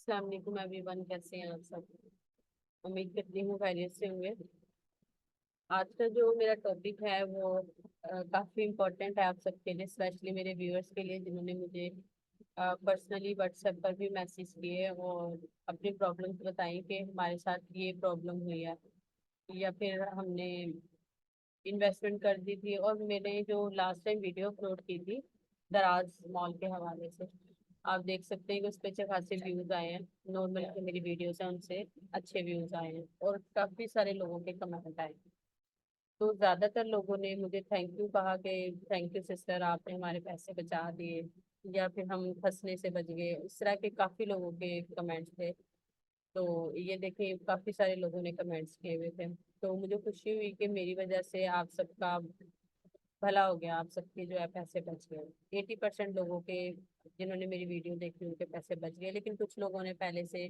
अस्सलाम वालेकुम एवरीवन, कैसे हैं आप सब। उम्मीद करती हूँ खैरियत से होंगे। आज का जो मेरा टॉपिक है वो काफ़ी इम्पोर्टेंट है आप सबके लिए, स्पेशली मेरे व्यूअर्स के लिए जिन्होंने मुझे पर्सनली व्हाट्सएप पर भी मैसेज किए और अपनी प्रॉब्लम्स बताई कि हमारे साथ ये प्रॉब्लम हुई है, या फिर हमने इन्वेस्टमेंट कर दी थी। और मैंने जो लास्ट टाइम वीडियो अपलोड की थी दराज मॉल के हवाले से, आप देख सकते हैं कि उस पर अच्छे खासे व्यूज आए हैं। नॉर्मल जो मेरी वीडियोस हैं उनसे अच्छे व्यूज आए हैं और काफी सारे लोगों के कमेंट आए। तो ज्यादातर लोगों ने मुझे थैंक यू कहा कि थैंक यू सिस्टर, आपने हमारे पैसे बचा दिए, या फिर हम फंसने से बच गए। इस तरह के काफी लोगों के कमेंट्स थे। तो ये देखिए काफी सारे लोगों ने कमेंट्स किए हुए थे। तो मुझे खुशी हुई कि मेरी वजह से आप सबका भला हो गया, आप सबके जो है पैसे बच गए। 80% लोगों के जिन्होंने मेरी वीडियो देखी उनके पैसे बच गए, लेकिन कुछ लोगों ने पहले से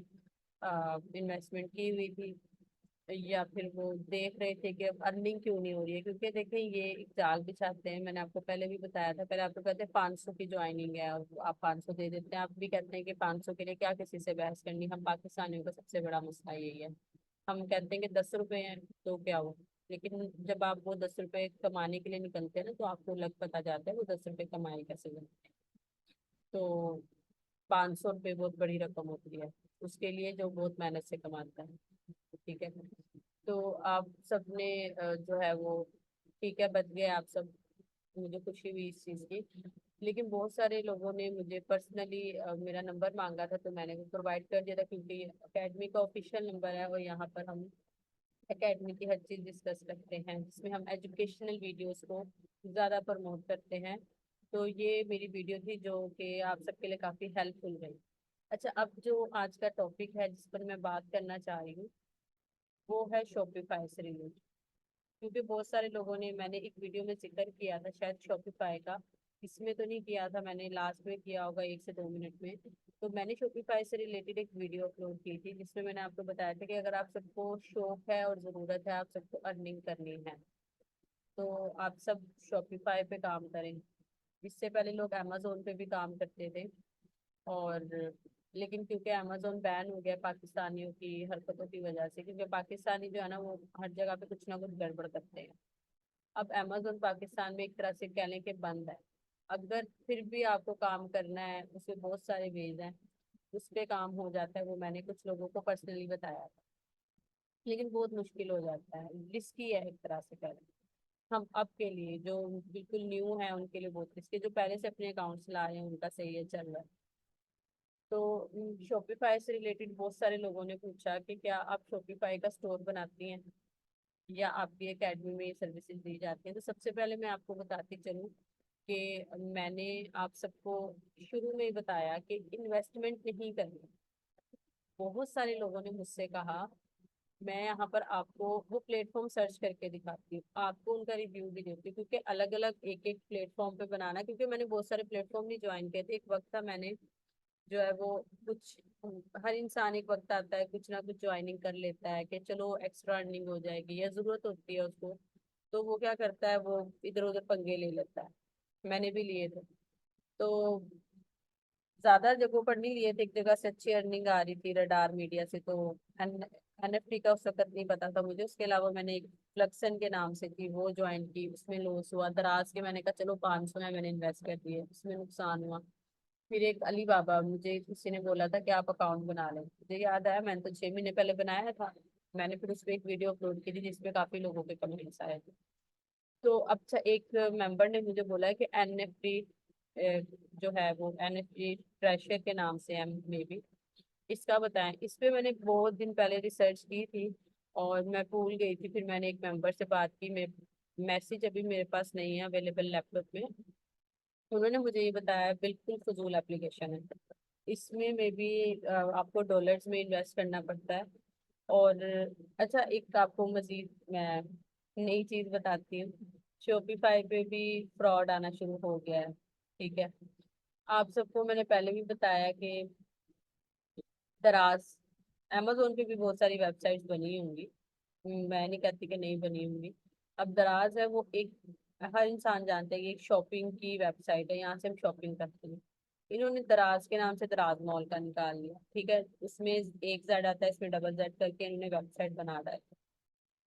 इन्वेस्टमेंट की हुई थी, या फिर वो देख रहे थे कि अब अर्निंग क्यों नहीं हो रही है। क्योंकि देखें ये एक जाल बिछाते हैं, मैंने आपको पहले भी बताया था। पहले आपको कहते हैं 500 की ज्वाइनिंग है और आप 500 दे देते हैं। आप भी कहते हैं कि 500 के लिए क्या किसी से बहस करनी। हम पाकिस्तानियों का सबसे बड़ा मसला यही है, हम कहते हैं कि 10 रुपए हैं तो क्या हुआ। लेकिन जब आप वो 10 रुपए कमाने के लिए निकलते हैं ना, तो आपको लग पता जाता है वो 10 रुपए कमाए कैसे बनते हैं। तो 500 रुपये बहुत बड़ी रकम होती है उसके लिए जो बहुत मेहनत से कमाता है। ठीक है। तो आप सबने जो है वो ठीक है बच गए आप सब, मुझे खुशी हुई इस चीज़ की। लेकिन बहुत सारे लोगों ने मुझे पर्सनली मेरा नंबर मांगा था, तो मैंने वो प्रोवाइड कर दिया था, क्योंकि अकेडमी का ऑफिशियल नंबर है और यहाँ पर हम एकेडमी की हर चीज़ डिस्कस करते हैं, जिसमें हम एजुकेशनल वीडियोस को ज़्यादा प्रमोट करते हैं। तो ये मेरी वीडियो थी जो कि आप सबके लिए काफ़ी हेल्पफुल रही। अच्छा, अब जो आज का टॉपिक है जिस पर मैं बात करना चाह रही हूँ वो है शॉपिफाई से रिलेटेड। क्योंकि बहुत सारे लोगों ने, मैंने एक वीडियो में जिक्र किया था शायद शॉपिफाई का, इसमें तो नहीं किया था मैंने, लास्ट में किया होगा 1 से 2 मिनट में। तो मैंने शॉपिफाई से रिलेटेड एक वीडियो अपलोड की थी जिसमें मैंने आपको बताया था कि अगर आप सबको शौक है और ज़रूरत है, आप सबको अर्निंग करनी है, तो आप सब शॉपिफाई पे काम करें। इससे पहले लोग अमेजोन पे भी काम करते थे, और लेकिन क्योंकि अमेजोन बैन हो गया पाकिस्तानियों की हरकतों की वजह से, क्योंकि पाकिस्तानी जो है ना वो हर जगह पे कुछ ना कुछ गड़बड़ करते हैं। अब अमेजोन पाकिस्तान में एक तरह से कह लें कि बंद है। अगर फिर भी आपको काम करना है, उसमें बहुत सारे वेज हैं, उस पे काम हो जाता है। वो मैंने कुछ लोगों को पर्सनली बताया था, लेकिन बहुत मुश्किल हो जाता है, रिस्की है एक तरह से कह लें। हम अब के लिए जो बिल्कुल न्यू है उनके लिए बहुत रिस्की, जो पहले से अपने अकाउंट चला रहे हैं उनका सही है, चल रहा है। तो शॉपिफाई से रिलेटेड बहुत सारे लोगों ने पूछा कि क्या आप शॉपिफाई का स्टोर बनाती हैं या आपकी एकेडमी में ये सर्विसेज दी जाती हैं। तो सबसे पहले मैं आपको बताती चलूँ कि मैंने आप सबको शुरू में ही बताया कि इन्वेस्टमेंट नहीं करनी। बहुत सारे लोगों ने मुझसे कहा, मैं यहाँ पर आपको वो प्लेटफॉर्म सर्च करके दिखाती हूँ, आपको उनका रिव्यू भी देती हूँ, क्योंकि अलग अलग एक एक प्लेटफॉर्म पे बनाना, क्योंकि मैंने बहुत सारे प्लेटफॉर्म नहीं ज्वाइन किए थे। एक वक्त था मैंने जो है वो कुछ, हर इंसान एक वक्त आता है कुछ ना कुछ ज्वाइनिंग कर लेता है कि चलो एक्स्ट्रा अर्निंग हो जाएगी या जरूरत होती है उसको, तो वो क्या करता है वो इधर उधर पंगे ले लेता है। मैंने भी लिए थे। तो ज्यादा जगहों पर नहीं लिए थे, एक जगह से अच्छी अर्निंग आ रही थी रडार मीडिया से, तो एनएफटी का उस वक्त नहीं पता था मुझे। उसके अलावा मैंने एक फ्लक्सन के नाम से थी वो ज्वाइन की, उसमें लॉस हुआ। दराज के मैंने कहा चलो 500 में मैंने इन्वेस्ट कर दिए, उसमें नुकसान हुआ। फिर एक अली बाबा, मुझे किसी ने बोला था कि आप अकाउंट बना लें, मुझे याद आया मैंने तो 6 महीने पहले बनाया था। मैंने फिर उस पर एक वीडियो अपलोड की थी जिसपे काफी लोगों के कमेंट्स आए थे। तो अब एक मेंबर ने मुझे बोला है कि एनएफटी जो है वो एनएफटी ट्रेशर के नाम से है मे बी, इसका बताएं। इस पे मैंने बहुत दिन पहले रिसर्च की थी और मैं भूल गई थी। फिर मैंने एक मेंबर से बात की, मैं मैसेज अभी मेरे पास नहीं है अवेलेबल लैपटॉप में। उन्होंने मुझे ये बताया बिल्कुल फजूल एप्लीकेशन है, इसमें में भी आपको डॉलर्स में इन्वेस्ट करना पड़ता है। और अच्छा, एक आपको मजीद मैं नई चीज बताती हूँ, शॉपिफाई पे भी फ्रॉड आना शुरू हो गया है। ठीक है। आप सबको मैंने पहले भी बताया कि दराज, अमेजोन पे भी बहुत सारी वेबसाइट्स बनी होंगी, मैं नहीं कहती कि नहीं बनी होंगी। अब दराज है वो एक, हर इंसान जानता है कि एक शॉपिंग की वेबसाइट है, यहाँ से हम शॉपिंग करते हैं। इन्होंने दराज के नाम से दराज मॉल का निकाल लिया, ठीक है। इसमें एक जेड आता है, इसमें डबल जेड करके इन्होंने वेबसाइट बना डाली।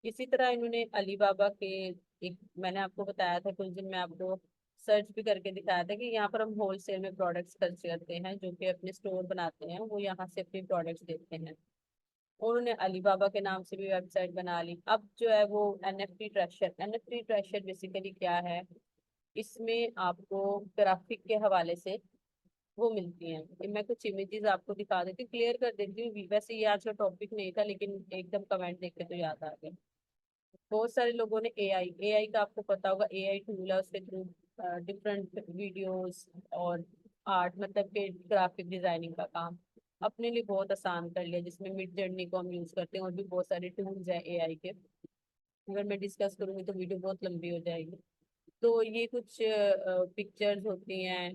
इसी तरह इन्होंने अलीबाबा के, एक मैंने आपको बताया था कुछ दिन में, आपको सर्च भी करके दिखाया था कि यहाँ पर हम होलसेल में प्रोडक्ट्स खर्च करते हैं, जो कि अपने स्टोर बनाते हैं, वो यहाँ से अपने प्रोडक्ट्स देते हैं। उन्होंने अलीबाबा के नाम से भी वेबसाइट बना ली। अब जो है वो एनएफटी ट्रैशर बेसिकली क्या है, इसमें आपको ग्राफिक के हवाले से वो मिलती हैं। कि मैं कुछ इमेजेस आपको दिखा देती हूँ, क्लियर कर देती हूँ। वैसे ये आज का टॉपिक नहीं था, लेकिन एकदम कमेंट देख के तो याद आ गया। बहुत सारे लोगों ने एआई का आपको पता होगा, एआई टूल है, उसके थ्रू डिफरेंट वीडियोस और आर्ट, मतलब के ग्राफिक डिजाइनिंग का काम अपने लिए बहुत आसान कर लिया, जिसमें मिड जर्नी को हम यूज करते हैं। और भी बहुत सारे टूल्स हैं एआई के, अगर मैं डिस्कस करूंगी तो वीडियो बहुत लंबी हो जाएगी। तो ये कुछ पिक्चर्स होती हैं,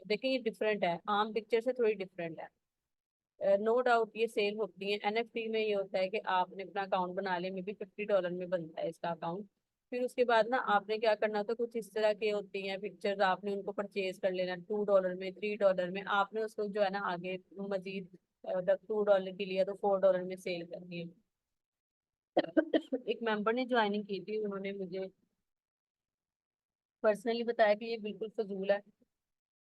देखिए ये डिफरेंट है, आम पिक्चर से थोड़ी डिफरेंट है। नो डाउट ये सेल होती है। एनएफटी में ये होता है कि आपने अपना अकाउंट बना लिया, मे बी $50 में बनता है इसका अकाउंट। फिर उसके बाद ना आपने क्या करना होता है, कुछ इस तरह की होती हैं पिक्चर्स, आपने उनको परचेज कर लेना $2 में, $3 में, आपने उसको जो है ना आगे मजीद, अगर $2 की लिया तो $4 में सेल करनी है। एक मेंबर ने ज्वाइनिंग की थी, उन्होंने मुझे पर्सनली बताया कि ये बिल्कुल फजूल है,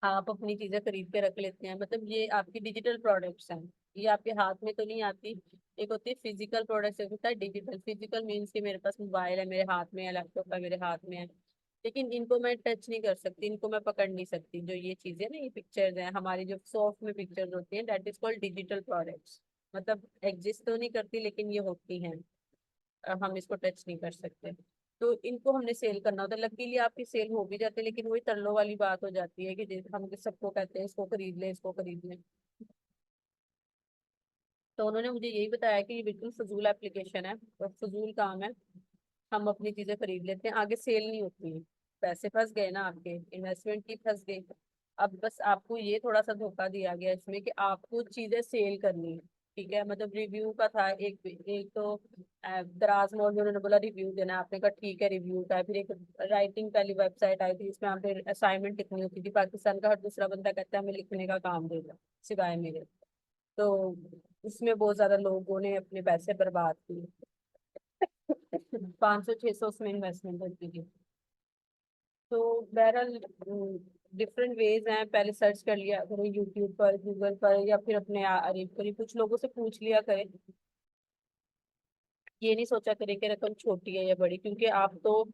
आप अपनी चीजें खरीद के रख लेते हैं, मतलब ये आपकी डिजिटल प्रोडक्ट्स हैं, ये आपके हाथ में तो नहीं आती। एक होती है फिजिकल प्रोडक्ट्स, एक होता है डिजिटल। फिजिकल मीन्स कि मेरे पास मोबाइल है, मेरे हाथ में है, लैपटॉप है मेरे हाथ में है, लेकिन इनको मैं टच नहीं कर सकती, इनको मैं पकड़ नहीं सकती। जो ये चीजें ना, ये पिक्चर्स हैं हमारी, जो सॉफ्ट में पिक्चर्स होती हैं, that is called digital products. मतलब एग्जिस्ट तो नहीं करती, लेकिन ये होती हैं, हम इसको टच नहीं कर सकते। तो इनको हमने सेल करना होता है। लकीली आपकी सेल हो भी जाती है, लेकिन वही तरलों वाली बात हो जाती है कि हम सबको कहते हैं इसको खरीद लें, इसको खरीद लें। तो उन्होंने मुझे यही बताया कि ये बिल्कुल फजूल एप्लीकेशन है और फजूल काम है, हम अपनी चीजें खरीद लेते हैं, आगे सेल नहीं होती है। पैसे फंस गए ना आपके, इन्वेस्टमेंट की फंस गई। अब बस आपको ये थोड़ा सा धोखा दिया गया इसमें कि आपको चीजें सेल करनी है, ठीक है। मतलब रिव्यू का था, एक एक तो दराज मॉल में उन्होंने बोला रिव्यू देना है, आपने कहा ठीक है रिव्यू का है। फिर एक राइटिंग वाली वेबसाइट आई थी, इसमें आपने असाइनमेंट लिखनी होती थी, पाकिस्तान का हर दूसरा बंदा कहता है हमें लिखने का काम दे दो सिवाय मेरे। तो इसमें बहुत ज्यादा लोगों ने अपने पैसे बर्बाद किए। 500-600 उसमें इन्वेस्टमेंट होती थी। तो बहरहाल डिफरेंट वेज हैं, पहले सर्च कर लिया करो यूट्यूब पर, गूगल पर, या फिर अपने अरीब करीब कुछ लोगों से पूछ लिया करें। ये नहीं सोचा करें कि रकम छोटी है या बड़ी, क्योंकि आप तो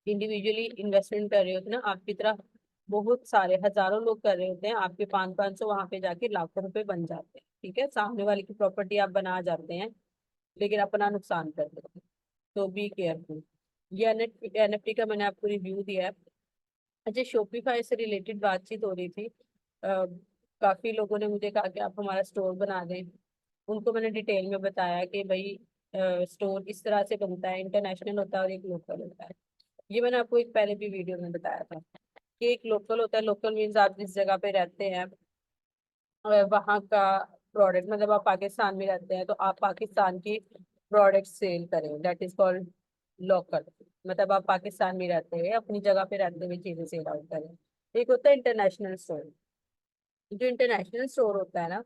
इंडिविजुअली इन्वेस्टमेंट कर रहे होते हैं ना, आपकी तरह बहुत सारे हजारों लोग कर रहे होते हैं, आपके 500-500 वहां पे जाके लाखों रुपए बन जाते हैं, ठीक है। सामने वाले की प्रॉपर्टी आप बना जाते हैं, लेकिन अपना नुकसान कर देते हैं। तो बी केयरफुल। ये एनएफटी का मैंने आपको रिव्यू दिया है। अच्छा, शॉपिफाई से रिलेटेड बातचीत हो रही थी। काफी लोगों ने मुझे कहा कि आप हमारा स्टोर बना दें। उनको मैंने डिटेल में बताया कि भाई स्टोर इस तरह से बनता है, इंटरनेशनल होता है और एक लोकल होता है। ये मैंने आपको एक पहले भी वीडियो में बताया था कि एक लोकल होता है। लोकल मीन्स आप जिस जगह पे रहते हैं वहाँ का प्रोडक्ट, मतलब आप पाकिस्तान में रहते हैं तो आप पाकिस्तान की प्रोडक्ट सेल करें, दैट इज कॉल्ड लोकल। मतलब आप पाकिस्तान में रहते हैं, अपनी जगह पे रहते हुए चीजें सेल आउट करें। एक होता है इंटरनेशनल स्टोर। जो इंटरनेशनल स्टोर होता है ना,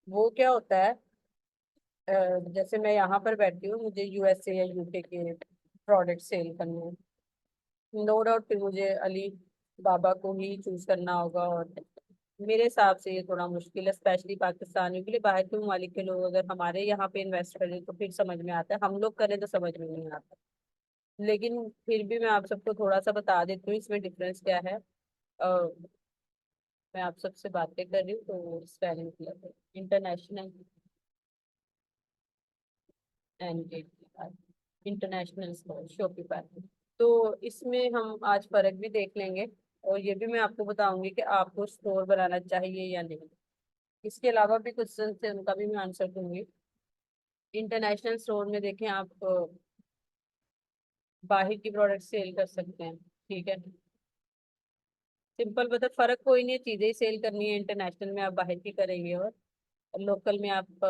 वो क्या होता है, जैसे मैं यहाँ पर बैठी हूँ, मुझे यूएसए या यूके के प्रोडक्ट सेल करने हैं, नो डाउट फिर मुझे अली बाबा को ही चूज करना होगा। और मेरे हिसाब से ये थोड़ा मुश्किल है, स्पेशली पाकिस्तानियों के लिए। बाहर के ममालिक के लोग अगर हमारे यहाँ पे इन्वेस्ट करें तो फिर समझ में आता है, हम लोग करें तो समझ में नहीं आता। लेकिन फिर भी मैं आप सबको थोड़ा सा बता देती हूँ इसमें डिफरेंस क्या है। मैं आप सबसे बातें कर रही हूँ तो spelling clear, international and international Shopify. तो इसमें हम आज फर्क भी देख लेंगे, और ये भी मैं आपको बताऊंगी कि आपको स्टोर बनाना चाहिए या नहीं। इसके अलावा भी क्वेश्चन थे, उनका भी मैं आंसर दूंगी। इंटरनेशनल स्टोर में देखें आप, बाहर की प्रोडक्ट सेल कर सकते हैं, ठीक है। सिंपल, मतलब फर्क कोई नहीं है, चीजें ही सेल करनी है। इंटरनेशनल में आप बाहर की करेंगे, और लोकल में आप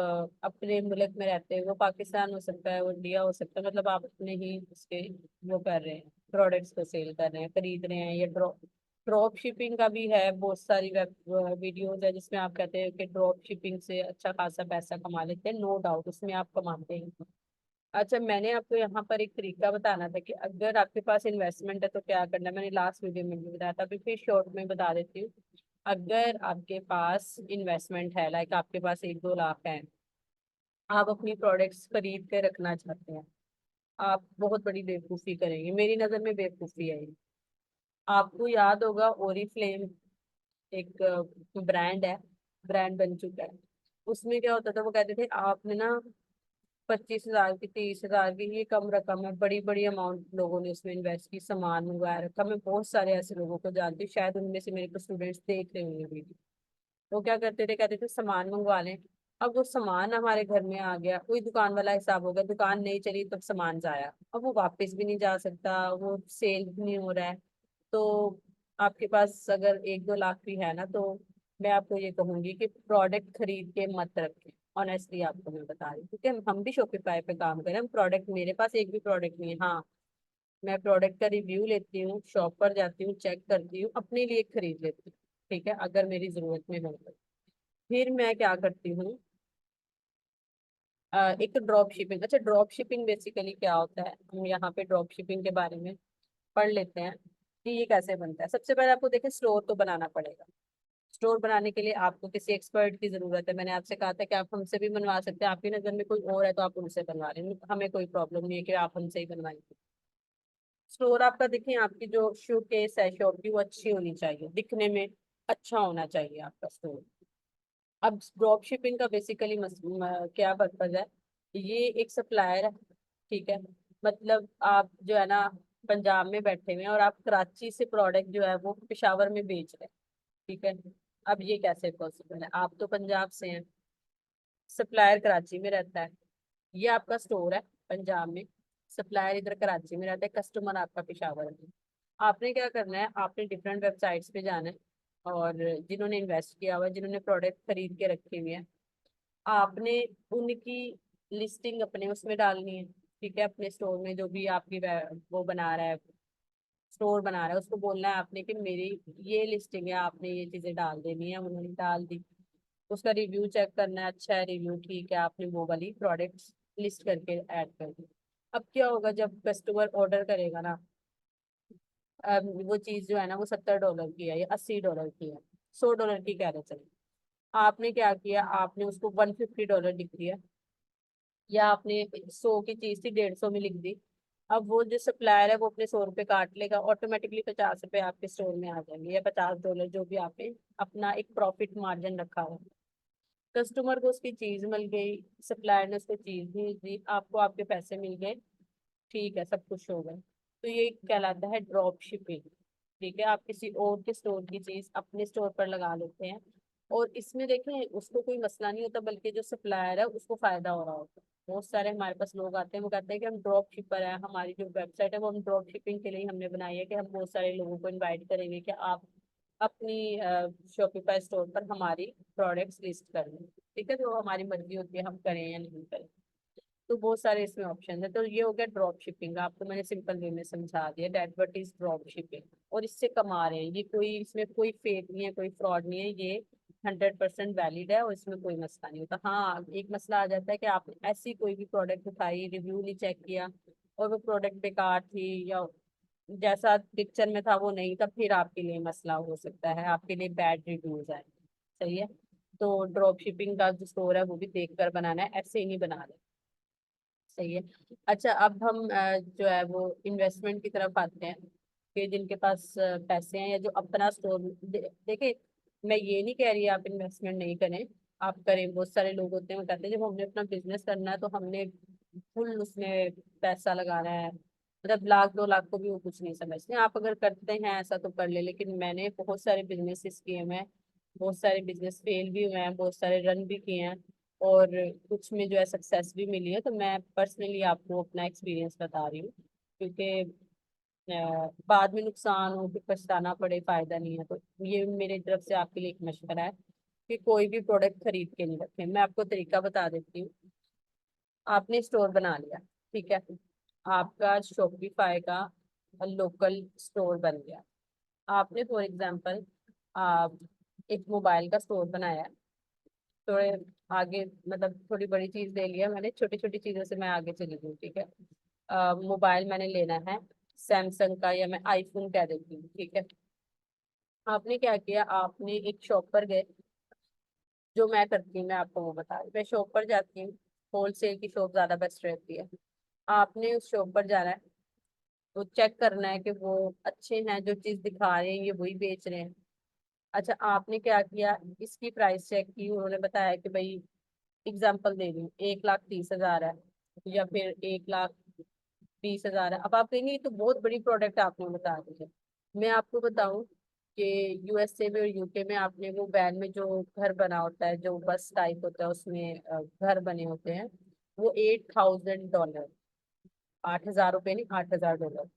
अपने मुल्क में रहते हैं, वो पाकिस्तान हो सकता है, वो इंडिया हो सकता है, मतलब आप अपने ही उसके वो कर रहे हैं, प्रोडक्ट्स को सेल कर रहे हैं, खरीद रहे हैं, या ड्रॉप शिपिंग का भी है, बहुत सारी वेब वीडियोस है जिसमें आप कहते हैं कि ड्रॉप शिपिंग से अच्छा खासा पैसा कमा लेते हैं। नो डाउट उसमें आप कमाते हैं। अच्छा, मैंने आपको यहाँ पर एक तरीका बताना था कि अगर आपके पास इन्वेस्टमेंट है तो क्या करना है। मैंने लास्ट वीडियो में भी बताया था, अभी फिर शॉर्ट में बता देती हूँ। अगर आपके पास इन्वेस्टमेंट है, लाइक आपके पास 1-2 लाख है, आप अपनी प्रोडक्ट्स खरीद के रखना चाहते हैं, आप बहुत बड़ी बेवकूफ़ी करेंगे, मेरी नज़र में बेवकूफ़ी है ये। आपको याद होगा ओरीफ्लेम एक ब्रांड है, ब्रांड बन चुका है। उसमें क्या होता था, वो कहते थे आपने ना 25,000 की, 30,000 की, ये कम रकम है, बड़ी बड़ी अमाउंट लोगों ने उसमें इन्वेस्ट की, सामान मंगवाया रखा। मैं बहुत सारे ऐसे लोगों को जानती हूँ, शायद उनमें से मेरे को स्टूडेंट्स देख रहे होंगे वीडियो। वो क्या करते थे, कहते थे सामान मंगवा लें। अब वो सामान हमारे घर में आ गया, कोई दुकान वाला हिसाब हो गया, दुकान नहीं चली तब सामान जाया, अब वो वापस भी नहीं जा सकता, वो सेल भी नहीं हो रहा है। तो आपके पास अगर 1-2 लाख भी है ना, तो मैं आपको ये कहूंगी कि प्रोडक्ट खरीद के मत रखें। ऑनेस्टली आपको मैं बता रही हूँ, क्योंकि हम भी शॉपिफाई पे काम करें, हम प्रोडक्ट, मेरे पास एक भी प्रोडक्ट नहीं है। हाँ, मैं प्रोडक्ट का रिव्यू लेती हूँ, शॉप पर जाती हूँ, चेक करती हूँ, अपने लिए खरीद लेती हूँ। ठीक है, अगर मेरी जरूरत में हो तो। फिर मैं क्या करती हूँ, एक तो ड्रॉप शिपिंग। अच्छा, ड्रॉप शिपिंग बेसिकली क्या होता है, हम यहाँ पे ड्रॉप शिपिंग के बारे में पढ़ लेते हैं कि ये कैसे बनता है। सबसे पहले आपको देखिए स्टोर तो बनाना पड़ेगा। स्टोर बनाने के लिए आपको किसी एक्सपर्ट की जरूरत है। मैंने आपसे कहा था कि आप हमसे भी बनवा सकते हैं, आपकी नजर में कोई और है तो आप उनसे बनवा लें, हमें कोई प्रॉब्लम नहीं है कि आप हमसे ही बनवाएंगे। स्टोर आपका देखिए, आपकी जो शो केस है शॉप की, वो अच्छी होनी चाहिए, दिखने में अच्छा होना चाहिए आपका स्टोर। अब ड्रॉप शिपिंग का बेसिकली क्या पर्पज है, ये एक सप्लायर है। ठीक है, मतलब आप जो है ना पंजाब में बैठे हुए हैं और आप कराची से प्रोडक्ट जो है वो पेशावर में बेच रहे हैं। ठीक है, अब ये कैसे पॉसिबल है, आप तो पंजाब से हैं, सप्लायर कराची में रहता है, ये आपका स्टोर है पंजाब में, सप्लायर इधर कराची में रहता है, कस्टमर आपका पेशावर में। आपने क्या करना है, आपने डिफरेंट वेबसाइट्स पे जाना है, और जिन्होंने इन्वेस्ट किया हुआ है, जिन्होंने प्रोडक्ट खरीद के रखे हुए हैं, आपने उनकी लिस्टिंग अपने उसमें डालनी है। ठीक है, अपने स्टोर में जो भी आपकी वो बना रहा है, स्टोर बना रहा है, उसको बोलना है आपने कि मेरी ये लिस्टिंग है, आपने ये चीजें डाल देनी है, उन्होंने डाल दी। उसका रिव्यू चेक करना है, अच्छा है रिव्यू, ठीक है, आपने वो वाली प्रोडक्ट्स लिस्ट करके ऐड कर दी। अब क्या होगा, जब कस्टमर ऑर्डर करेगा ना, वो चीज जो है ना वो $70 की है या $80 की है, $100 की कह रहे चले, आपने क्या किया, आपने उसको $150 लिख दिया, या आपने 100 की चीज थी 150 में लिख दी। अब वो जो सप्लायर है वो अपने 100 रुपये काट लेगा, ऑटोमेटिकली $50 आपके स्टोर में आ जाएंगे, या $50 जो भी आपने अपना एक प्रॉफिट मार्जिन रखा हुआ। कस्टमर को उसकी चीज मिल गई, सप्लायर ने उसको चीज भेज दी, आपको आपके पैसे मिल गए, ठीक है, सब कुछ हो गए। तो ये कहलाता है ड्रॉप शिपिंग। ठीक है, आप किसी और के स्टोर की चीज अपने स्टोर पर लगा लेते हैं, और इसमें देखें उसको कोई मसला नहीं होता, बल्कि जो सप्लायर है उसको फायदा हो रहा होता है। बहुत सारे हमारे पास लोग आते हैं, वो कहते हैं कि हम ड्रॉप शिपर हैं, हमारी जो वेबसाइट है वो हम ड्रॉप शिपिंग के लिए ही हमने बनाई है, कि हम बहुत सारे लोगों को इनवाइट करेंगे कि आप अपनी शॉपिफाई स्टोर पर हमारी प्रोडक्ट्स लिस्ट कर लें। ठीक है, तो हमारी मर्जी होती है हम करें या नहीं करें। तो बहुत सारे इसमें ऑप्शन है। तो ये हो गया ड्रॉप शिपिंग, आपको मैंने सिंपल वे में समझा दिया, that what is drop shipping. और इससे कमा रहे हैं, ये कोई, इसमें कोई फेक नहीं है, कोई फ्रॉड नहीं है, ये 100% वैलिड है, और इसमें कोई मसला नहीं होता। हाँ, एक मसला आ जाता है कि आपने ऐसी कोई भी प्रोडक्ट उठाई, रिव्यू नहीं चेक किया, और वो प्रोडक्ट बेकार थी, या जैसा पिक्चर में था वो नहीं था, फिर आपके लिए मसला हो सकता है, आपके लिए बैड रिव्यूज आए। सही है, तो ड्रॉप शिपिंग का जो स्टोर है वो भी देख कर बनाना है, ऐसे ही नहीं बना रहे। सही है। अच्छा, अब हम जो है वो इन्वेस्टमेंट की तरफ आते हैं, कि जिनके पास पैसे हैं, या जो अपना स्टोर देखिए, मैं ये नहीं कह रही आप इन्वेस्टमेंट नहीं करें, आप करें। बहुत सारे लोग होते हैं वो कहते हैं जब हमने अपना बिजनेस करना है तो हमने फुल उसमें पैसा लगाना है, मतलब 1 लाख 2 लाख को भी वो कुछ नहीं समझते। आप अगर करते हैं ऐसा तो कर ले, लेकिन मैंने बहुत सारे बिजनेस किए हैं, बहुत सारे बिजनेस फेल भी हुए हैं, बहुत सारे रन भी किए हैं, और कुछ में जो है सक्सेस भी मिली है। तो मैं पर्सनली आपको अपना एक्सपीरियंस बता रही हूँ, क्योंकि बाद में नुकसान हो फिर पछताना पड़े, फायदा नहीं है। तो ये मेरी तरफ से आपके लिए एक मशवरा है कि कोई भी प्रोडक्ट खरीद के नहीं रखें। मैं आपको तरीका बता देती हूँ। आपने स्टोर बना लिया, ठीक है, आपका शॉपिफाई का लोकल स्टोर बन गया। आपने फॉर एग्जांपल आप एक मोबाइल का स्टोर बनाया है, थोड़े आगे मतलब थोड़ी बड़ी चीज ले लिया मैंने, छोटी छोटी चीजों से मैं आगे चली गई, ठीक है। मोबाइल मैंने लेना है सैमसंग का, या मैं आईफोन कह देती हूँ, ठीक है। आपने क्या किया, आपने एक शॉप पर गए, जो मैं करती हूँ मैं आपको वो बता रही हूँ। मैं शॉप पर जाती हूँ, होलसेल की शॉप ज्यादा बेस्ट रहती है। आपने उस शॉप पर जाना है, तो चेक करना है कि वो अच्छे हैं, जो चीज दिखा रहे हैं ये वही बेच रहे हैं। अच्छा, आपने क्या किया, इसकी प्राइस चेक की, उन्होंने बताया कि भाई एग्जाम्पल दे रही हूँ 1,30,000 है, या फिर 1,20,000 है। अब आप कहेंगे ये तो बहुत बड़ी प्रोडक्ट आपने बता दी है। मैं आपको बताऊं कि यूएसए में और यूके में आपने वो वैन में जो घर बना होता है, जो बस टाइप होता है उसमें घर बने होते हैं, वो $8,000, $8,000 नहीं, $8,000,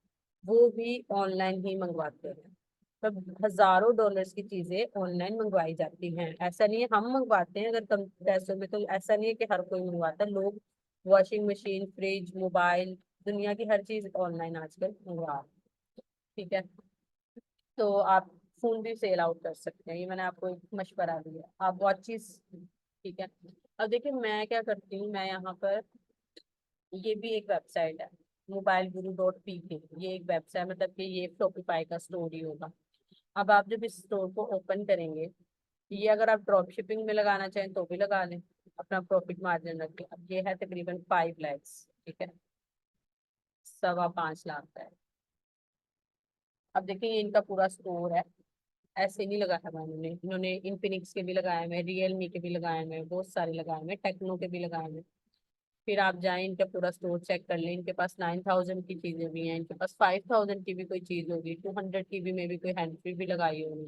वो भी ऑनलाइन ही मंगवाते हैं। तब हजारों डॉलर्स की चीजें ऑनलाइन मंगवाई जाती हैं। ऐसा नहीं है हम मंगवाते हैं अगर कम पैसों में, तो ऐसा नहीं है कि हर कोई मंगवाता है। लोग वॉशिंग मशीन, फ्रिज, मोबाइल, दुनिया की हर चीज ऑनलाइन आजकल मंगवा रहे हैं, ठीक है। तो आप फोन भी सेल आउट कर सकते हैं, ये मैंने आपको एक मशवरा दिया। आप वॉचेस, ठीक है। अब देखिए मैं क्या करती हूँ, मैं यहाँ पर, ये भी एक वेबसाइट है, मोबाइल गुरु .pk, ये एक वेबसाइट, मतलब कि ये शॉपिफाई का स्टोर ही होगा। अब आप जब इस स्टोर को ओपन करेंगे, ये अगर आप ड्रॉप शिपिंग में लगाना चाहें तो भी लगा लें, अपना प्रॉफिट मार्जिन रख के। अब ये है तकरीबन 5 lakhs, ठीक है, 5.25 लाख का है। अब देखिए ये इनका पूरा स्टोर है, ऐसे नहीं लगाया हुआ इन्होंने, इन्फिनिक्स के भी लगाए हुए हैं, रियलमी के भी लगाए हुए हैं, बहुत सारे लगाए हुए हैं, टेक्नो के भी लगाए हुए हैं। फिर आप जाएं इनका पूरा स्टोर चेक कर लें, इनके पास 9,000 की चीजें भी हैं, इनके पास 5,000 की भी कोई चीज होगी, 200 की भी, में भी कोई हैंड फ्री भी लगाई होगी।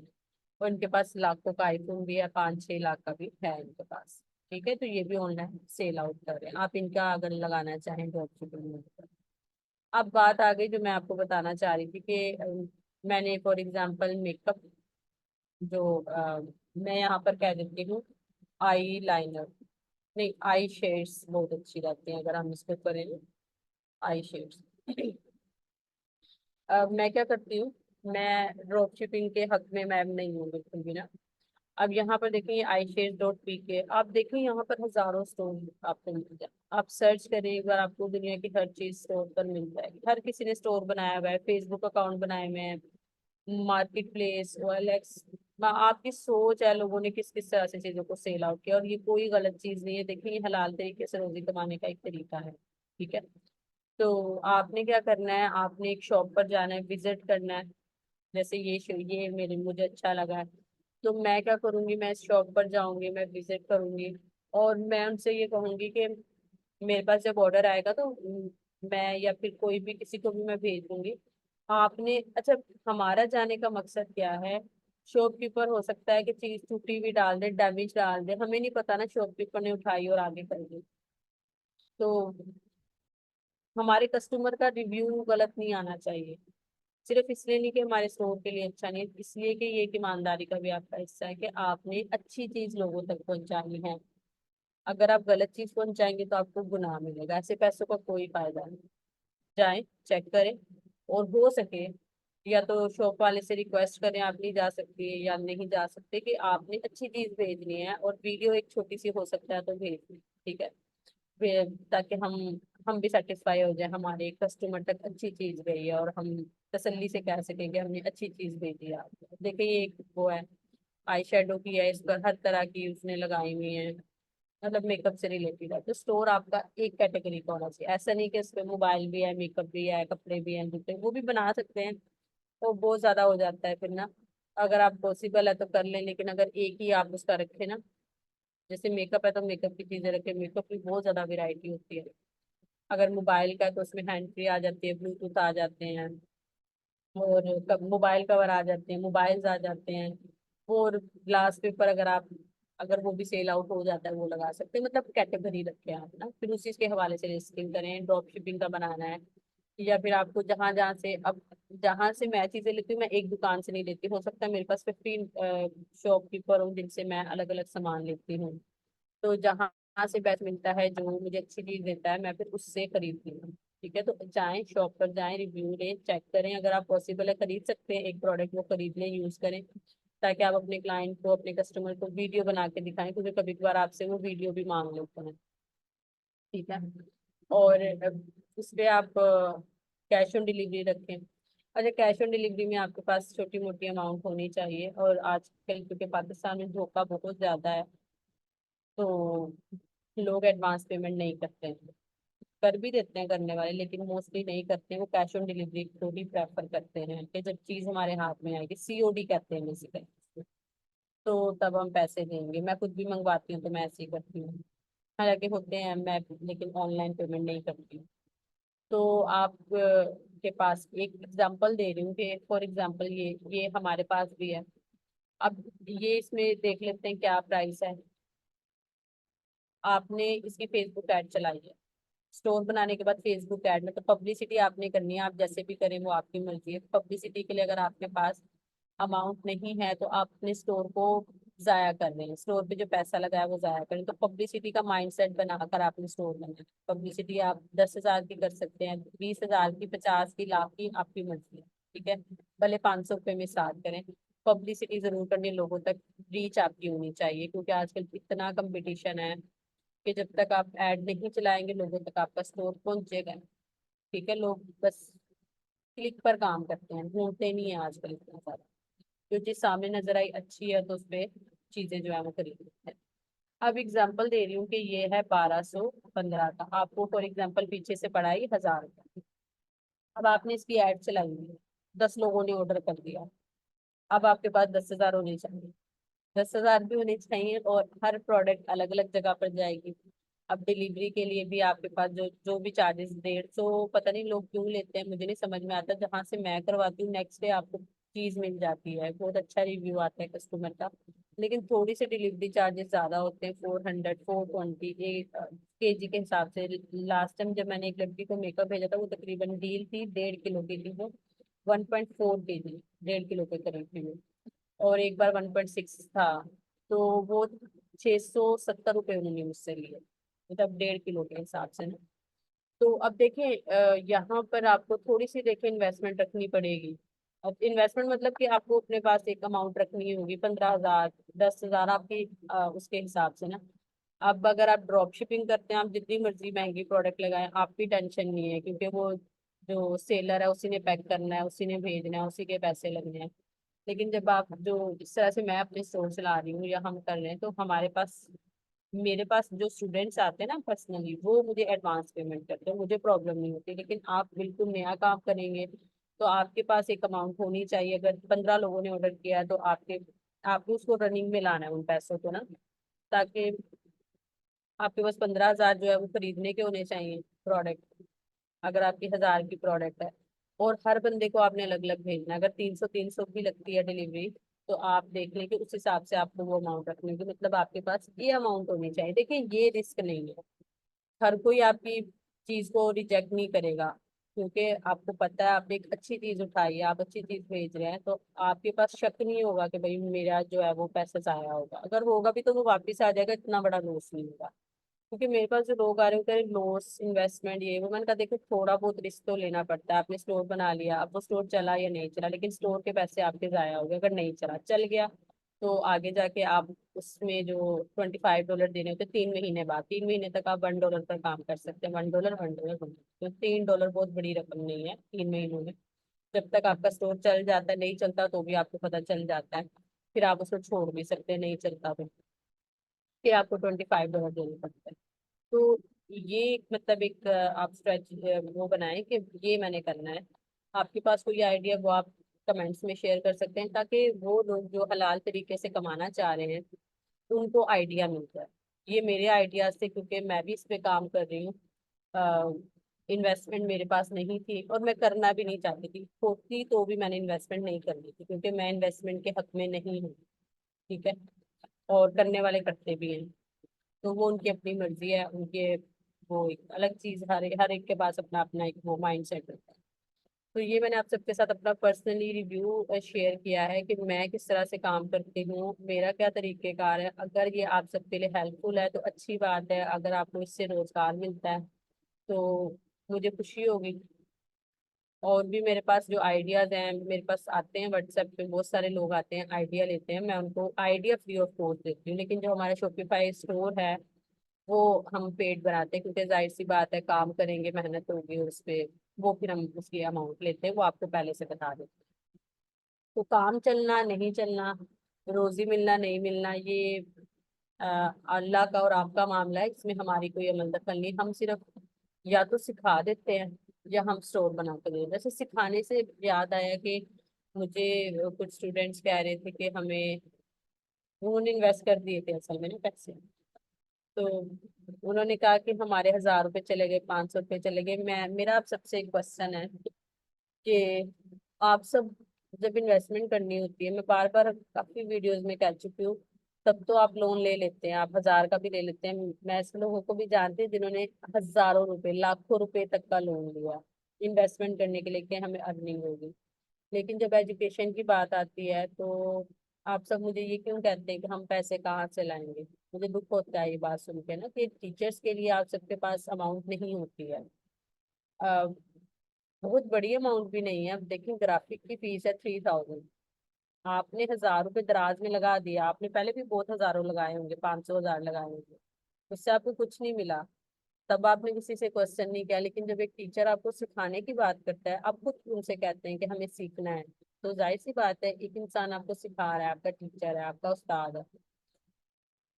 और इनके पास लाखों का आईफोन भी है, 5-6 लाख का भी है इनके पास, ठीक है। तो ये भी ऑनलाइन सेल आउट कर रहे हैं, आप इनका अगर लगाना चाहें ड्रॉप शिपिंग में। अब बात आ गई जो मैं आपको बताना चाह रही थी कि मैंने फॉर एग्जांपल मेकअप, जो मैं यहाँ पर कह देती हूँ आई लाइनर, नहीं आई शेड्स बहुत अच्छी रहती हैं अगर हम इसको करें, आई शेड्स। अब मैं क्या करती हूँ, मैं ड्रॉप शिपिंग के हक में मैम नहीं हूँ बिल्कुल भी ना। अब यहाँ पर देखिए आई शेड .pk, आप देखिए यहाँ पर हजारों स्टोर आपको मिल जाए, आप सर्च करें एक बार, आपको दुनिया की हर चीज स्टोर पर मिल जाएगी। हर किसी ने स्टोर बनाया हुआ है, फेसबुक अकाउंट बनाए हुए हैं, मार्केट प्लेस, OLX। आपकी सोच है लोगों ने किस किस तरह से चीजों को सेल आउट किया, और ये कोई गलत चीज नहीं है। देखिए ये हलाल तरीके से रोजी कमाने का एक तरीका है, ठीक है। तो आपने क्या करना है, आपने एक शॉप पर जाना है, विजिट करना है। जैसे ये मेरे मुझे अच्छा लगा है, तो मैं क्या करूंगी, मैं इस शॉप पर जाऊंगी, मैं विजिट करूंगी, और मैं उनसे ये कहूंगी कि मेरे पास जब ऑर्डर आएगा तो मैं या फिर कोई भी किसी को भी मैं भेज दूंगी। आपने अच्छा, हमारा जाने का मकसद क्या है, शॉपकीपर हो सकता है कि चीज टूटी हुई डाल दे, डैमेज डाल दे, हमें नहीं पता ना, शॉपकीपर ने उठाई और आगे कर दी। तो हमारे कस्टमर का रिव्यू गलत नहीं आना चाहिए, सिर्फ इसलिए नहीं कि हमारे स्टोर के लिए अच्छा नहीं है, इसलिए कि ये एक ईमानदारी का भी आपका हिस्सा है कि आपने अच्छी चीज लोगों तक पहुंचानी है। अगर आप गलत चीज पहुंचाएंगे तो आपको गुनाह मिलेगा, ऐसे पैसों का कोई फायदा नहीं। जाएं, चेक करें, और हो सके या तो शॉप वाले से रिक्वेस्ट करें, आप नहीं जा सकती है या नहीं जा सकते, कि आपने अच्छी चीज भेजनी है, और वीडियो एक छोटी सी हो सकता है तो भेज दें, ठीक है। ताकि हम भी सेटिस्फाई हो जाए, हमारे कस्टमर तक अच्छी चीज गई है, और हम तसल्ली से कह सकेंगे हमने अच्छी चीज भेजी है आपको। देखिए ये एक वो है, आई शेडो की है, इस पर हर तरह की उसने लगाई हुई है, मतलब मेकअप से रिलेटेड है। तो स्टोर आपका एक कैटेगरी का होना चाहिए, ऐसा नहीं कि इसमें मोबाइल भी है, मेकअप भी है, कपड़े भी हैं, जूते वो भी बना सकते हैं, तो बहुत ज्यादा हो जाता है फिर ना। अगर आप पॉसिबल है तो कर लें, लेकिन अगर एक ही आप उसका रखें ना, जैसे मेकअप है तो मेकअप की चीजें रखें, मेकअप की बहुत ज्यादा वेरायटी होती है। अगर मोबाइल का है तो उसमें हैंड फ्री आ जाती है, ब्लूटूथ आ जाते हैं, और मोबाइल कवर आ जाते हैं, मोबाइल्स आ जाते हैं, और ग्लास पेपर अगर आप, अगर वो भी सेल आउट हो जाता है वो लगा सकते हैं। मतलब कैटेगरी रखें आप ना, फिर उसी के हवाले से लिस्टिंग करें। ड्रॉप शिपिंग का बनाना है, या फिर आपको जहाँ जहाँ से, अब जहाँ से मैं चीजें लेती हूँ, मैं एक दुकान से नहीं लेती, हो सकता है मेरे पास 15 शॉपकीपर हूँ जिनसे मैं अलग अलग सामान लेती हूँ। तो जहाँ से बेस्ट मिलता है, जो मुझे अच्छी चीज देता है, मैं फिर उससे खरीदती हूँ। ठीक है, तो जाएं शॉप पर, जाएं रिव्यू लें, चेक करें, अगर आप पॉसिबल है खरीद सकते हैं एक प्रोडक्ट, वो खरीद लें, यूज करें, ताकि आप अपने क्लाइंट को, अपने कस्टमर को वीडियो बना के दिखाएं, क्योंकि कभी कभार आपसे वो वीडियो भी मांग लेते हैं। ठीक है, और इस पे आप कैश ऑन डिलीवरी रखें। अच्छा, कैश ऑन डिलीवरी में आपके पास छोटी मोटी अमाउंट होनी चाहिए, और आजकल क्योंकि पाकिस्तान में धोखा बहुत ज्यादा है, तो लोग एडवांस पेमेंट नहीं करते हैं। कर भी देते हैं करने वाले, लेकिन मोस्टली नहीं करते हैं, वो कैश ऑन डिलीवरी को ही प्रेफर करते हैं कि जब चीज हमारे हाथ में आएगी, सीओडी कहते हैं बेसिकली, तो तब हम पैसे देंगे। मैं खुद भी मंगवाती हूँ तो मैं ऐसे ही करती हूँ, हालांकि होते हैं मैं, लेकिन ऑनलाइन पेमेंट नहीं करती हूँ। तो आप के पास एक एग्जांपल दे रही हूँ कि फॉर एग्जांपल ये हमारे पास भी है। अब ये इसमें देख लेते हैं क्या प्राइस है। आपने इसकी फेसबुक ऐड चलाई है, स्टोर बनाने के बाद फेसबुक ऐड में तो पब्लिसिटी आपने करनी है, आप जैसे भी करें वो आपकी मर्जी है। पब्लिसिटी के लिए अगर आपके पास अमाउंट नहीं है तो आप अपने स्टोर को जाया कर रहे हैं, स्टोर पे जो पैसा लगाया वो जाया करें, तो पब्लिसिटी का माइंडसेट बनाकर आपने स्टोर बनाना। पब्लिसिटी आप 10,000 की कर सकते हैं, 20,000 की, 50 की, लाख की, आपकी मर्जी है। ठीक है, भले 500 रुपये में स्टार्ट करें, पब्लिसिटी जरूर करनी, लोगों तक रीच आपकी होनी चाहिए, क्योंकि आजकल इतना कंपटीशन है कि जब तक आप ऐड नहीं चलाएंगे लोगों तक आपका स्टोर पहुंचेगा। ठीक है, लोग बस क्लिक पर काम करते हैं, ढूंढते नहीं है आजकल इतना ज्यादा, जो चीज सामने नजर आई अच्छी है तो उसपे चीजें जो है वो खरीद लेते हैं। अब एग्जाम्पल दे रही हूँ कि ये है 1215 का, आपको फॉर एग्जाम्पल पीछे से पड़ा है 1,000 का। अब आपने इसकी ऐड चलाई है, 10 लोगों ने ऑर्डर कर दिया, अब आपके पास 10,000 होने चाहिए, 10,000 भी होने चाहिए, और हर प्रोडक्ट अलग अलग जगह पर जाएगी। अब डिलीवरी के लिए भी आपके पास जो जो भी चार्जेस, 150, पता नहीं लोग क्यों लेते हैं, मुझे नहीं समझ में आता। जहाँ से मैं करवाती हूँ नेक्स्ट डे आपको चीज मिल जाती है, बहुत अच्छा रिव्यू आता है कस्टमर का, लेकिन थोड़ी सी डिलीवरी चार्जेस ज्यादा होते हैं, 400, 420 एक केजी के हिसाब से। लास्ट टाइम जब मैंने एक लड़की को मेकअप भेजा था, वो तकरीबन डील थी 1.5 किलो की थी, वो 1.4 केजी, 1.5 किलो के करीब थी वो, और एक बार 1.6 था, तो वो 670 रुपये उन्होंने मुझसे लिए, मतलब 1.5 किलो के हिसाब से ना। तो अब देखिए यहाँ पर आपको थोड़ी सी देखिए इन्वेस्टमेंट रखनी पड़ेगी। अब इन्वेस्टमेंट मतलब कि आपको अपने पास एक अमाउंट रखनी होगी, 15,000, 10,000 आपकी उसके हिसाब से ना। अब अगर आप ड्रॉप शिपिंग करते हैं, आप जितनी मर्जी महंगी प्रोडक्ट लगाएं, आपकी टेंशन नहीं है, क्योंकि वो जो सेलर है उसी ने पैक करना है, उसी ने भेजना है, उसी के पैसे लगने हैं। लेकिन जब आप जो जिस तरह से मैं अपने स्टोर चला रही हूँ या हम कर रहे हैं, तो हमारे पास, मेरे पास जो स्टूडेंट्स आते हैं ना पर्सनली, वो मुझे एडवांस पेमेंट करते हैं, मुझे प्रॉब्लम नहीं होती। लेकिन आप बिल्कुल नया काम करेंगे तो आपके पास एक अमाउंट होनी चाहिए। अगर 15 लोगों ने ऑर्डर किया है तो आपको उसको रनिंग में लाना है उन पैसों को ना, ताकि आपके पास 15,000 जो है वो खरीदने के होने चाहिए प्रोडक्ट, अगर आपकी 1,000 की प्रोडक्ट है। और हर बंदे को आपने अलग अलग भेजना है, अगर 300 की लगती है डिलीवरी, तो आप देख लें कि उस हिसाब से आपको वो अमाउंट रखनी होगी, मतलब आपके पास ये अमाउंट होनी चाहिए। देखिए ये रिस्क नहीं है, हर कोई आपकी चीज को रिजेक्ट नहीं करेगा, क्योंकि आपको पता है आपने एक अच्छी चीज उठाई है, आप अच्छी चीज भेज रहे हैं, तो आपके पास शक नहीं होगा कि भाई मेरा जो है वो पैसा जाया होगा। अगर होगा भी तो वो वापस आ जाएगा, इतना बड़ा लॉस नहीं होगा। क्योंकि मेरे पास जो लोग आ रहे होते हैं लॉस इन्वेस्टमेंट ये वो, मैंने कहा देखो थोड़ा बहुत रिस्क तो लेना पड़ता है। आपने स्टोर बना लिया, अब वो स्टोर चला या नहीं चला, लेकिन स्टोर के पैसे आपके जाया हो गए। अगर नहीं चला, चल गया, तो आगे जाके आप उसमें जो $25 देने होते हैं 3 महीने बाद, 3 महीने तक आप $1 पर काम कर सकते हैं, $1, $1, $1, तो $3 बहुत बड़ी रकम नहीं है 3 महीनों में। जब तक आपका स्टोर चल जाता है, नहीं चलता तो भी आपको पता चल जाता है, फिर आप उसको छोड़ भी सकते हैं, नहीं चलता तो फिर आपको $25 देने पड़ते हैं। तो ये मतलब एक आप स्ट्रेच वो बनाएं कि ये मैंने करना है। आपके पास कोई आइडिया वो आप कमेंट्स में शेयर कर सकते हैं, ताकि वो लोग जो हलाल तरीके से कमाना चाह रहे हैं उनको आइडिया मिल जाए। ये मेरे आइडियाज थे, क्योंकि मैं भी इस पे काम कर रही हूँ। इन्वेस्टमेंट मेरे पास नहीं थी, और मैं करना भी नहीं चाहती थी, होती तो भी मैंने इन्वेस्टमेंट नहीं करनी थी, क्योंकि मैं इन्वेस्टमेंट के हक में नहीं हूँ। ठीक है, और करने वाले करते भी हैं, तो वो उनकी अपनी मर्जी है, उनके वो एक अलग चीज, हर हर एक के पास अपना अपना एक वो माइंड सेट होता है। तो ये मैंने आप सबके साथ अपना पर्सनली रिव्यू शेयर किया है कि मैं किस तरह से काम करती हूँ, मेरा क्या तरीकेकार है। अगर ये आप सबके लिए हेल्पफुल है तो अच्छी बात है, अगर आपको इससे रोजगार मिलता है तो मुझे खुशी होगी। और भी मेरे पास जो आइडियाज हैं, मेरे पास आते हैं व्हाट्सएप पे, बहुत सारे लोग आते हैं आइडिया लेते हैं, मैं उनको आइडिया फ्री ऑफ कॉस्ट देती हूँ। लेकिन जो हमारा शॉपिफाई स्टोर है वो हम पेड बनाते हैं, क्योंकि जाहिर सी बात है काम करेंगे, मेहनत होगी उस पे, वो फिर हम उसकी अमाउंट लेते हैं, वो आपको पहले से बता देते हैं। तो काम चलना नहीं चलना, रोजी मिलना नहीं मिलना, ये अ, अल्लाह का और आपका मामला है, इसमें हमारी कोई अमल दखल नहीं। हम सिर्फ या तो सिखा देते हैं या हम स्टोर बना कर देते हैं। जैसे सिखाने से याद आया कि मुझे कुछ स्टूडेंट्स कह रहे थे कि हमें, उन्होंने इन्वेस्ट कर दिए थे असल में ना पैसे, तो उन्होंने कहा कि हमारे 1,000 रुपये चले गए, 500 रुपये चले गए। मैं, मेरा आप सबसे एक क्वेश्चन है कि आप सब जब इन्वेस्टमेंट करनी होती है, मैं बार बार काफी वीडियोस में कह चुकी हूँ, तब तो आप लोन ले लेते हैं, आप 1,000 का भी ले लेते हैं। मैं ऐसे लोगों को भी जानती हूँ जिन्होंने हजारों रुपए, लाखों रुपए तक का लोन लिया इन्वेस्टमेंट करने के लिए कि हमें अर्निंग होगी। लेकिन जब एजुकेशन की बात आती है तो आप सब मुझे ये क्यों कहते हैं कि हम पैसे कहाँ से लाएंगे। मुझे दुख होता है ये बात सुन के ना, कि टीचर्स के लिए आप सबके पास अमाउंट नहीं होती है। बहुत बड़ी अमाउंट भी नहीं है। अब देखिए ग्राफिक की फीस है 3,000, आपने 1,000 रुपये दराज में लगा दिया, आपने पहले भी बहुत हजारों लगाए होंगे, 500 हजार लगाए होंगे, उससे आपको कुछ नहीं मिला, तब आपने किसी से क्वेश्चन नहीं किया। लेकिन जब एक टीचर आपको सिखाने की बात करता है, आप खुद उनसे कहते हैं कि हमें सीखना है, तो जाहिर सी बात है एक इंसान आपको सिखा रहा है, आपका टीचर है, आपका उस्ताद है,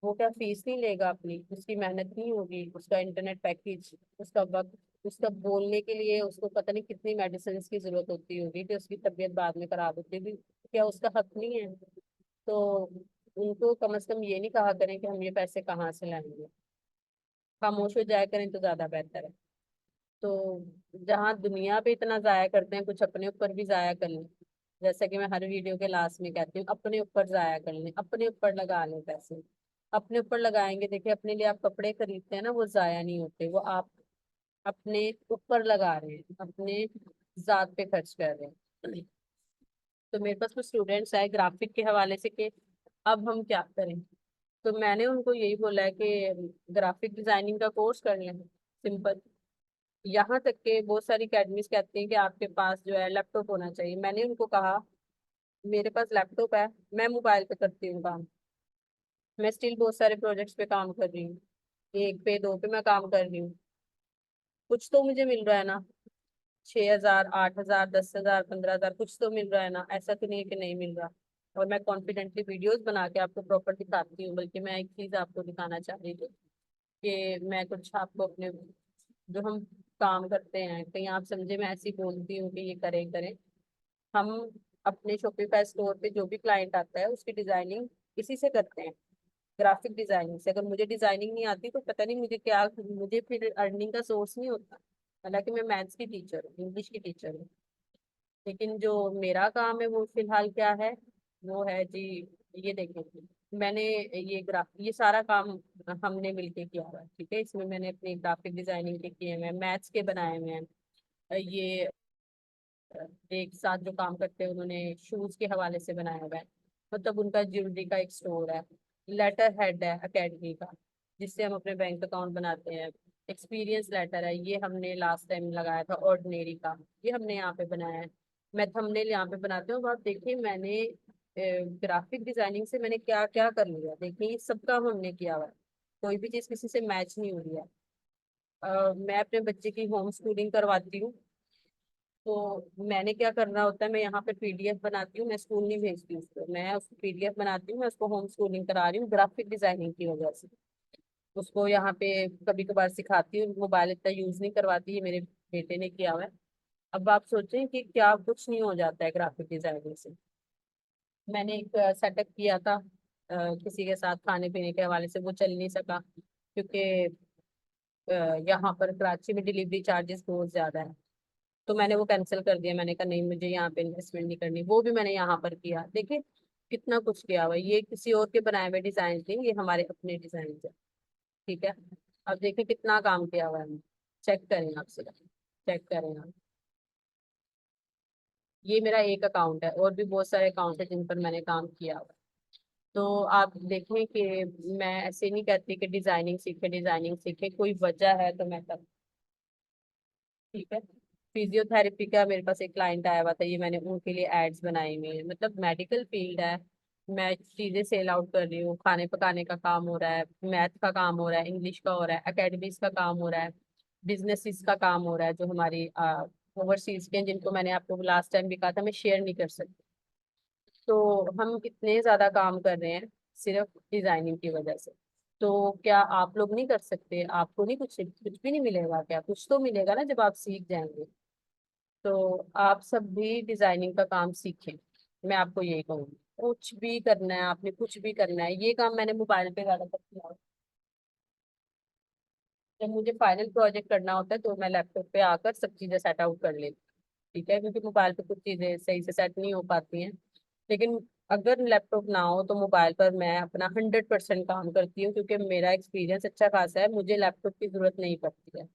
वो क्या फीस नहीं लेगा अपनी, उसकी मेहनत नहीं होगी, उसका इंटरनेट पैकेज, उसका वक्त, उसका बोलने के लिए उसको पता नहीं कितनी मेडिसिन की जरूरत होती होगी कि उसकी तबीयत बाद में खराब होती होगी, क्या उसका हक नहीं है। तो उनको कम से कम ये नहीं कहा करें कि हम ये पैसे कहाँ से लाएंगे, खामोश हो जाया करें तो ज्यादा बेहतर है। तो जहाँ दुनिया पे इतना जाया करते हैं, कुछ अपने ऊपर भी जाया कर लें। जैसा कि मैं हर वीडियो के लास्ट में कहती हूँ, अपने ऊपर जाया कर लें, अपने ऊपर लगा लें पैसे, अपने ऊपर लगाएंगे। देखिए अपने लिए आप कपड़े खरीदते हैं ना, वो जाया नहीं होते, वो आप अपने ऊपर लगा रहे हैं, अपने जात पे खर्च कर रहे हैं। तो मेरे पास कुछ स्टूडेंट्स आए ग्राफिक के हवाले से कि अब हम क्या करें, तो मैंने उनको यही बोला है कि ग्राफिक डिजाइनिंग का कोर्स कर लें, सिंपल। यहाँ तक के बहुत सारी अकेडमीज कहती हैं कि आपके पास जो है लैपटॉप होना चाहिए। मैंने उनको कहा मेरे पास लैपटॉप है, मैं मोबाइल पे करती हूँ काम, मैं स्टिल बहुत सारे प्रोजेक्ट्स पे काम कर रही हूँ, एक पे दो पे मैं काम कर रही हूँ, कुछ तो मुझे मिल रहा है ना, 6,000, 8,000, 10,000, 15,000, कुछ तो मिल रहा है ना, ऐसा तो नहीं है कि नहीं मिल रहा। और मैं कॉन्फिडेंटली वीडियोस बना के आपको प्रॉपर दिखाती हूँ। बल्कि मैं एक चीज आपको दिखाना चाह रही थी कि मैं कुछ आपको अपने, जो हम काम करते हैं, कहीं आप समझे मैं ऐसी बोलती हूँ कि ये करें करें, हम अपने शॉपिफाई स्टोर पे जो भी क्लाइंट आता है उसकी डिजाइनिंग इसी से करते हैं, ग्राफिक डिजाइनिंग से। अगर मुझे डिजाइनिंग नहीं आती तो पता नहीं मुझे क्या, मुझे फिर अर्निंग का सोर्स नहीं होता। हालांकि मैं मैथ्स की टीचर हूँ, इंग्लिश की टीचर हूँ, लेकिन जो मेरा काम है वो फिलहाल क्या है, वो है जी, ये देखें, मैंने ये सारा काम हमने मिलके किया हुआ है, ठीक है। इसमें मैंने अपनी ग्राफिक डिजाइनिंग के किए हुए हैं, मैथ्स के बनाए हुए हैं। ये एक साथ जो काम करते हैं उन्होंने शूज के हवाले से बनाया हुआ है, मतलब उनका ज्वेलरी का एक स्टोर है। लेटर हेड है एकेडमी का, जिससे हम अपने बैंक अकाउंट बनाते हैं। एक्सपीरियंस लेटर है, ये हमने लास्ट टाइम लगाया था ऑर्डिनरी का, ये हमने यहाँ पे बनाया है। मैं थंबनेल यहाँ पे बनाती हूँ, अब आप देखिए मैंने ग्राफिक डिजाइनिंग से मैंने क्या क्या कर लिया, देखिए ये सब काम हमने किया हुआ है, कोई भी चीज किसी से मैच नहीं हो रही है। मैं अपने बच्चे की होम स्कूलिंग करवाती हूँ, तो मैंने क्या करना होता है, मैं यहाँ पे पीडीएफ बनाती हूँ, मैं स्कूल नहीं भेजती उसको, मैं उसको पीडीएफ बनाती हूँ, मैं उसको होम स्कूलिंग करा रही हूँ ग्राफिक डिजाइनिंग की वजह से। उसको यहाँ पे कभी कभार सिखाती हूँ, मोबाइल इतना यूज नहीं करवाती, ये मेरे बेटे ने किया हुआ है। अब आप सोचें कि क्या कुछ नहीं हो जाता है ग्राफिक डिजाइनिंग से। मैंने एक सेटअप किया था किसी के साथ खाने पीने के हवाले से, वो चल नहीं सका क्योंकि यहाँ पर कराची में डिलीवरी चार्जेस बहुत ज्यादा है, तो मैंने वो कैंसिल कर दिया। मैंने कहा नहीं, मुझे यहाँ पे इन्वेस्टमेंट नहीं करनी, वो भी मैंने यहाँ पर किया। देखिए कितना कुछ किया हुआ है, ये किसी और के बनाए हुए डिजाइन नहीं, ये हमारे अपने डिजाइन है, ठीक है। अब देखिए कितना काम किया हुआ है हमने, चेक करें आप सिर्फ, चेक करें आप। ये मेरा एक अकाउंट है, और भी बहुत सारे अकाउंट है जिन पर मैंने काम किया हुआ है। तो आप देखें कि मैं ऐसे नहीं कहती कि डिजाइनिंग सीखे, डिजाइनिंग सीखे, कोई वजह है तो मैं कर ठीक है। फिजियोथेरेपी का मेरे पास एक क्लाइंट आया हुआ था, ये मैंने उनके लिए एड्स बनाई हुई है। मतलब मेडिकल फील्ड है, मैं चीजें सेल आउट कर रही हूँ। खाने पकाने का काम हो रहा है, मैथ का काम हो रहा है, इंग्लिश का हो रहा है, एकेडमिक्स का काम हो रहा है, बिजनेसिस का काम हो रहा है, जो हमारी ओवरसीज के हैं, जिनको मैंने आपको लास्ट टाइम भी कहा था मैं शेयर नहीं कर सकती। तो हम इतने ज्यादा काम कर रहे हैं सिर्फ डिजाइनिंग की वजह से। तो क्या आप लोग नहीं कर सकते? आपको नहीं, कुछ कुछ भी नहीं मिलेगा क्या? कुछ तो मिलेगा ना जब आप सीख जाएंगे। तो आप सब भी डिजाइनिंग का काम सीखें, मैं आपको यही कहूँगी। कुछ भी करना है आपने, कुछ भी करना है, ये काम मैंने मोबाइल पे ज्यादातर किया। जब मुझे फाइनल प्रोजेक्ट करना होता है तो मैं लैपटॉप पे आकर सब चीजें सेट आउट कर लेती हूँ। ठीक है, क्योंकि मोबाइल पे कुछ चीजें सही से सेट नहीं हो पाती हैं। लेकिन अगर लैपटॉप ना हो तो मोबाइल पर मैं अपना 100% काम करती हूँ, क्योंकि मेरा एक्सपीरियंस अच्छा खासा है, मुझे लैपटॉप की जरूरत नहीं पड़ती है।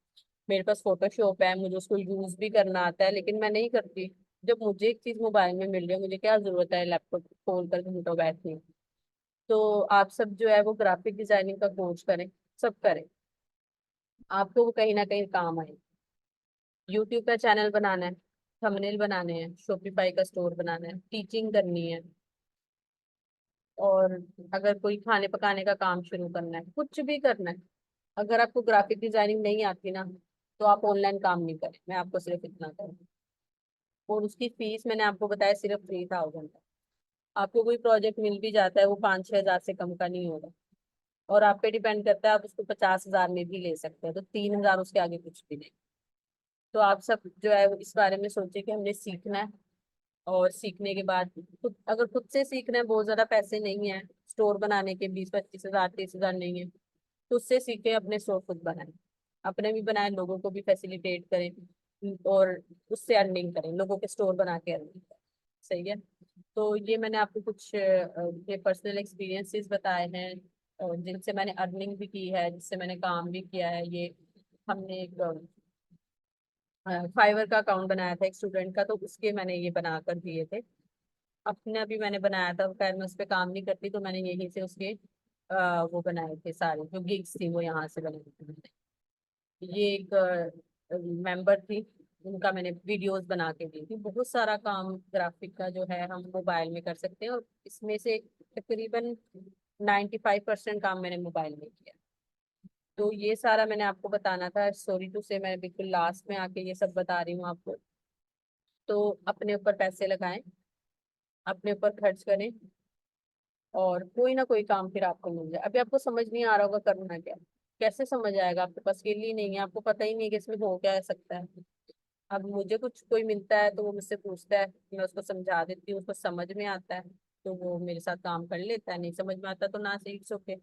मेरे पास फोटोशॉप है, मुझे उसको यूज भी करना आता है, लेकिन मैं नहीं करती। जब मुझे एक चीज मोबाइल में मिल रही है, मुझे क्या जरूरत है लैपटॉप खोल कर घंटों बैठने की। तो आप सब जो है वो ग्राफिक डिजाइनिंग का कोर्स करें, सब करें, आपको वो कहीं ना कहीं काम आए। यूट्यूब का चैनल बनाना है, थंबनेल बनाने हैं, शॉपिफाई का स्टोर बनाना है, टीचिंग करनी है, और अगर कोई खाने पकाने का काम शुरू करना है, कुछ भी करना है। अगर आपको ग्राफिक डिजाइनिंग नहीं आती ना, तो आप ऑनलाइन काम नहीं करें, मैं आपको सिर्फ इतना करूँ। और उसकी फीस मैंने आपको बताया सिर्फ 3000 है। आपको कोई प्रोजेक्ट मिल भी जाता है, वो 5-6 हजार से कम का नहीं होगा। और आप पे डिपेंड करता है, आप उसको 50 हजार में भी ले सकते हैं, तो 3000 उसके आगे कुछ भी नहीं। तो आप सब जो है वो इस बारे में सोचे कि हमने सीखना है। और सीखने के बाद खुद, अगर खुद से सीखना है, बहुत ज्यादा पैसे नहीं है स्टोर बनाने के, 20-25 हजार 30 हजार नहीं है, तो उससे सीखें, अपने स्टोर खुद बनाएं। अपने भी बनाएं, लोगों को भी फैसिलिटेट करें, और उससे अर्निंग करें, लोगों के स्टोर बना के अर्निंग करें। सही है। तो ये मैंने आपको कुछ ये पर्सनल एक्सपीरियंसेस बताए हैं, जिनसे मैंने अर्निंग भी की है, जिससे मैंने काम भी किया है। ये हमने एक फाइवर का अकाउंट बनाया था एक स्टूडेंट का, तो उसके मैंने ये बना कर दिए थे। अपना भी मैंने बनाया था, खैर मैं उस पर काम नहीं करती, तो मैंने यहीं से उसके वो बनाए थे, सारे जो गिग्स थी वो यहाँ से बनाई थी मैंने। ये एक मेंबर थी, उनका मैंने वीडियोस बना के दी थी। बहुत सारा काम ग्राफिक का जो है हम मोबाइल में कर सकते हैं, और इसमें से तकरीबन 95% काम मैंने मोबाइल में किया। तो ये सारा मैंने आपको बताना था, सॉरी टू से मैं बिल्कुल लास्ट में आके ये सब बता रही हूँ आपको। तो अपने ऊपर पैसे लगाएं, अपने ऊपर खर्च करें, और कोई ना कोई काम फिर आपको मिल जाए। अभी आपको समझ नहीं आ रहा होगा करना क्या, कैसे समझ आएगा? आपके पास स्किल ही नहीं है, आपको पता ही नहीं है कि इसमें हो क्या सकता है। अब मुझे कुछ कोई मिलता है तो वो मुझसे पूछता है, मैं उसको समझा देती हूँ, उसको समझ में आता है तो वो मेरे साथ काम कर लेता है, नहीं समझ में आता तो ना से इट्स ओके।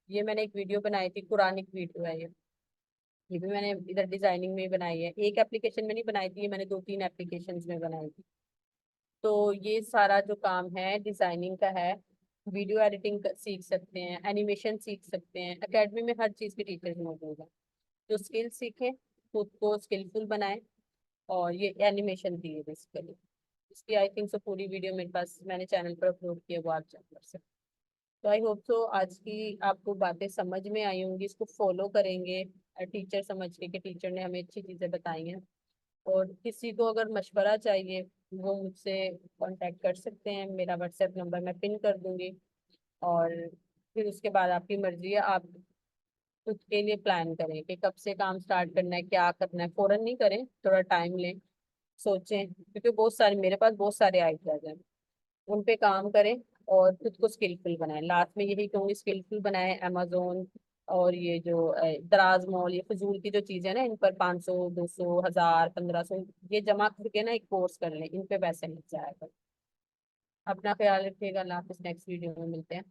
ये मैंने एक वीडियो बनाई थी, कुरानिक वीडियो है ये भी मैंने इधर डिजाइनिंग में ही बनाई है। एक एप्लीकेशन में नहीं बनाई थी, ये मैंने 2-3 एप्लीकेशन में बनाई थी। तो ये सारा जो काम है डिजाइनिंग का है। वीडियो एडिटिंग सीख सकते हैं, एनिमेशन सीख सकते हैं, एकेडमी में हर चीज़ के टीचर्स मौजूद हैं। तो स्किल सीखें, खुद को स्किलफुल बनाएं। और ये एनिमेशन दी है बेसिकली, इसकी आई थिंक सो पूरी वीडियो मेरे पास मैंने चैनल पर अपलोड की है, वो आप चेक कर सकते हैं। तो आई होप सो आज की आपको बातें समझ में आई होंगी, इसको फॉलो करेंगे टीचर समझ के कि टीचर ने हमें अच्छी चीज़ें बताई हैं। और किसी को अगर मशवरा चाहिए, वो मुझसे कांटेक्ट कर सकते हैं, मेरा व्हाट्सएप नंबर मैं पिन कर दूंगी। और फिर उसके बाद आपकी मर्जी है, आप खुद के लिए प्लान करें कि कब से काम स्टार्ट करना है, क्या करना है। फौरन नहीं करें, थोड़ा टाइम लें, सोचें, क्योंकि बहुत सारे मेरे पास बहुत सारे आइडियाज हैं, उन पे काम करें और खुद को स्किलफुल बनाएं। लास्ट में यही कहूँगी, स्किलफुल बनाएं। अमेजोन और ये जो दराज मॉल, ये फजूल की जो चीजें ना, इन पर 500 200 1000 1500 ये जमा करके ना एक कोर्स कर लें, इन पे पैसे मिल जाएगा। अपना ख्याल रखिएगा, अल्लाह हाफिज़, नेक्स्ट वीडियो में मिलते हैं।